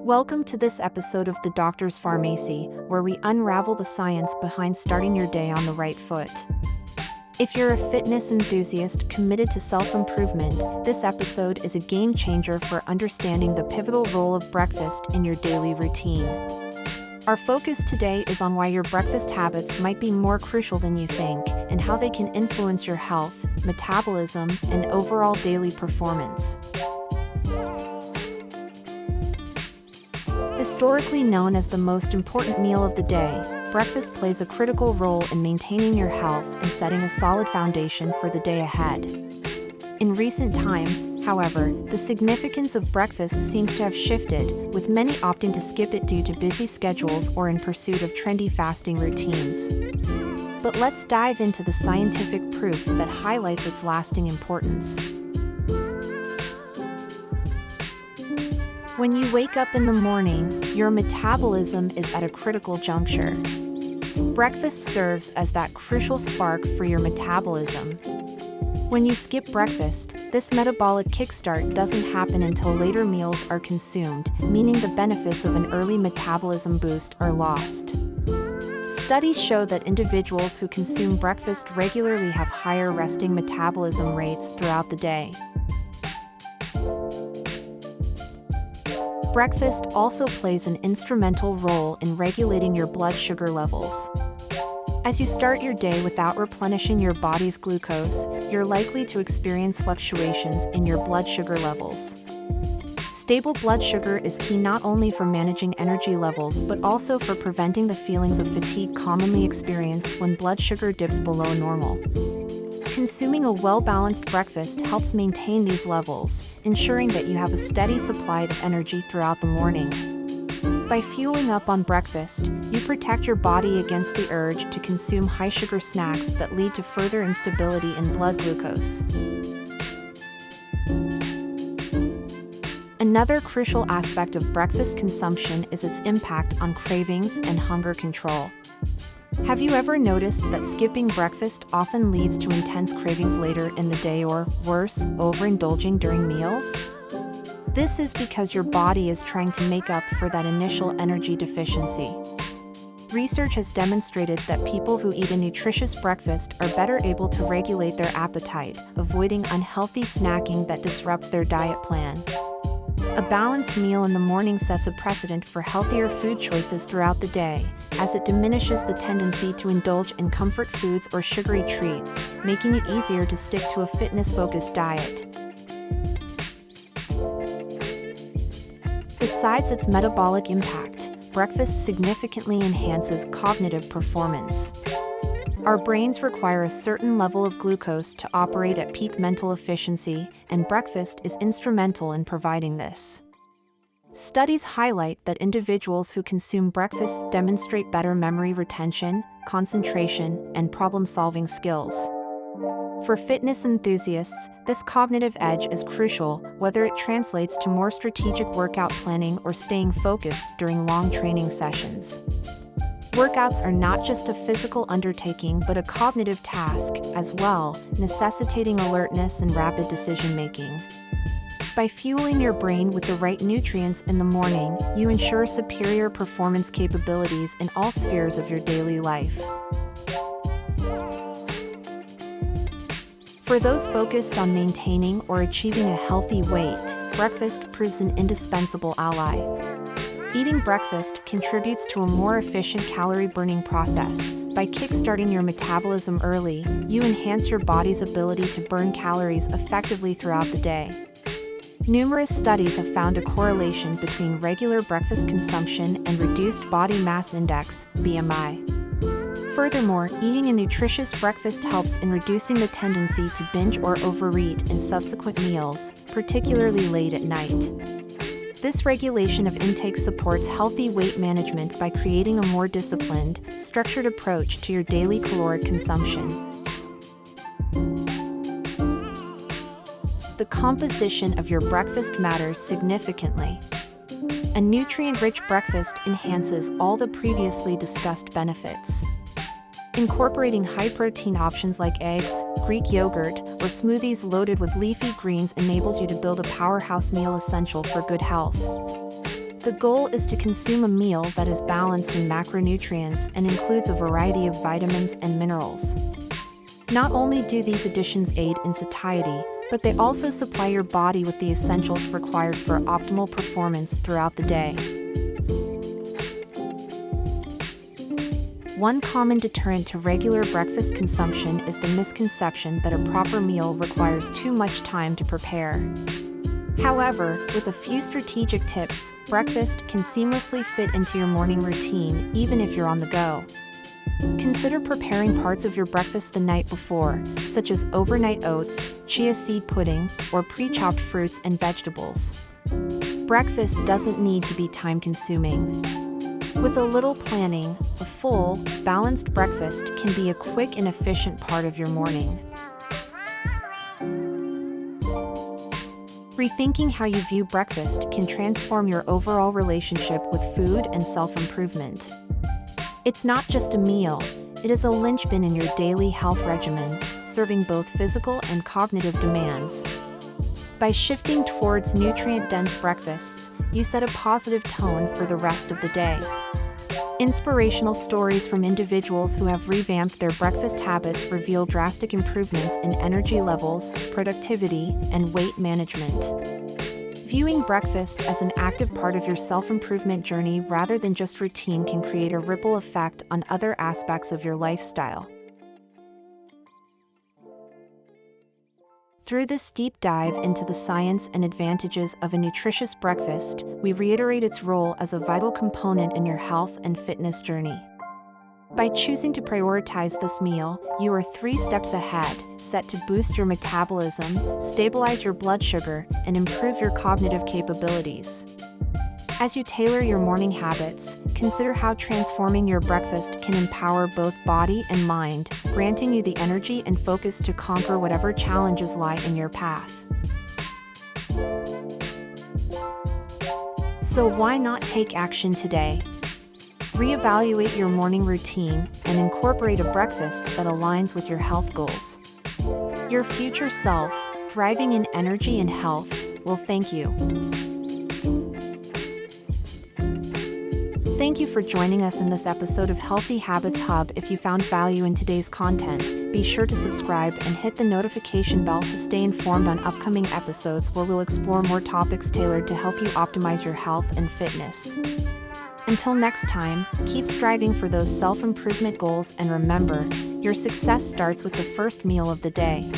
Welcome to this episode of The Doctor's Pharmacy, where we unravel the science behind starting your day on the right foot. If you're a fitness enthusiast committed to self-improvement, this episode is a game changer for understanding the pivotal role of breakfast in your daily routine. Our focus today is on why your breakfast habits might be more crucial than you think, and how they can influence your health, metabolism, and overall daily performance. Historically known as the most important meal of the day, breakfast plays a critical role in maintaining your health and setting a solid foundation for the day ahead. In recent times, however, the significance of breakfast seems to have shifted, with many opting to skip it due to busy schedules or in pursuit of trendy fasting routines. But let's dive into the scientific proof that highlights its lasting importance. When you wake up in the morning, your metabolism is at a critical juncture. Breakfast serves as that crucial spark for your metabolism. When you skip breakfast, this metabolic kickstart doesn't happen until later meals are consumed, meaning the benefits of an early metabolism boost are lost. Studies show that individuals who consume breakfast regularly have higher resting metabolism rates throughout the day. Breakfast also plays an instrumental role in regulating your blood sugar levels. As you start your day without replenishing your body's glucose, you're likely to experience fluctuations in your blood sugar levels. Stable blood sugar is key not only for managing energy levels but also for preventing the feelings of fatigue commonly experienced when blood sugar dips below normal. Consuming a well-balanced breakfast helps maintain these levels, ensuring that you have a steady supply of energy throughout the morning. By fueling up on breakfast, you protect your body against the urge to consume high-sugar snacks that lead to further instability in blood glucose. Another crucial aspect of breakfast consumption is its impact on cravings and hunger control. Have you ever noticed that skipping breakfast often leads to intense cravings later in the day or, worse, overindulging during meals? This is because your body is trying to make up for that initial energy deficiency. Research has demonstrated that people who eat a nutritious breakfast are better able to regulate their appetite, avoiding unhealthy snacking that disrupts their diet plan. A balanced meal in the morning sets a precedent for healthier food choices throughout the day, as it diminishes the tendency to indulge in comfort foods or sugary treats, making it easier to stick to a fitness-focused diet. Besides its metabolic impact, breakfast significantly enhances cognitive performance. Our brains require a certain level of glucose to operate at peak mental efficiency, and breakfast is instrumental in providing this. Studies highlight that individuals who consume breakfast demonstrate better memory retention, concentration, and problem-solving skills. For fitness enthusiasts, this cognitive edge is crucial, whether it translates to more strategic workout planning or staying focused during long training sessions. Workouts are not just a physical undertaking but a cognitive task as well, necessitating alertness and rapid decision-making. By fueling your brain with the right nutrients in the morning, you ensure superior performance capabilities in all spheres of your daily life. For those focused on maintaining or achieving a healthy weight, breakfast proves an indispensable ally. Eating breakfast contributes to a more efficient calorie-burning process. By kickstarting your metabolism early, you enhance your body's ability to burn calories effectively throughout the day. Numerous studies have found a correlation between regular breakfast consumption and reduced body mass index, BMI. Furthermore, eating a nutritious breakfast helps in reducing the tendency to binge or overeat in subsequent meals, particularly late at night. This regulation of intake supports healthy weight management by creating a more disciplined, structured approach to your daily caloric consumption. The composition of your breakfast matters significantly. A nutrient-rich breakfast enhances all the previously discussed benefits. Incorporating high-protein options like eggs, Greek yogurt, or smoothies loaded with leafy greens enables you to build a powerhouse meal essential for good health. The goal is to consume a meal that is balanced in macronutrients and includes a variety of vitamins and minerals. Not only do these additions aid in satiety, but they also supply your body with the essentials required for optimal performance throughout the day. One common deterrent to regular breakfast consumption is the misconception that a proper meal requires too much time to prepare. However, with a few strategic tips, breakfast can seamlessly fit into your morning routine even if you're on the go. Consider preparing parts of your breakfast the night before, such as overnight oats, chia seed pudding, or pre-chopped fruits and vegetables. Breakfast doesn't need to be time-consuming. With a little planning, a full, balanced breakfast can be a quick and efficient part of your morning. Rethinking how you view breakfast can transform your overall relationship with food and self-improvement. It's not just a meal, it is a linchpin in your daily health regimen, serving both physical and cognitive demands. By shifting towards nutrient-dense breakfasts, you set a positive tone for the rest of the day. Inspirational stories from individuals who have revamped their breakfast habits reveal drastic improvements in energy levels, productivity, and weight management. Viewing breakfast as an active part of your self-improvement journey rather than just routine can create a ripple effect on other aspects of your lifestyle. Through this deep dive into the science and advantages of a nutritious breakfast, we reiterate its role as a vital component in your health and fitness journey. By choosing to prioritize this meal, you are 3 steps ahead, set to boost your metabolism, stabilize your blood sugar, and improve your cognitive capabilities. As you tailor your morning habits, consider how transforming your breakfast can empower both body and mind, granting you the energy and focus to conquer whatever challenges lie in your path. So why not take action today? Reevaluate your morning routine and incorporate a breakfast that aligns with your health goals. Your future self, thriving in energy and health, will thank you. Thank you for joining us in this episode of Healthy Habits Hub. If you found value in today's content, be sure to subscribe and hit the notification bell to stay informed on upcoming episodes where we'll explore more topics tailored to help you optimize your health and fitness. Until next time, keep striving for those self-improvement goals and remember, your success starts with the first meal of the day.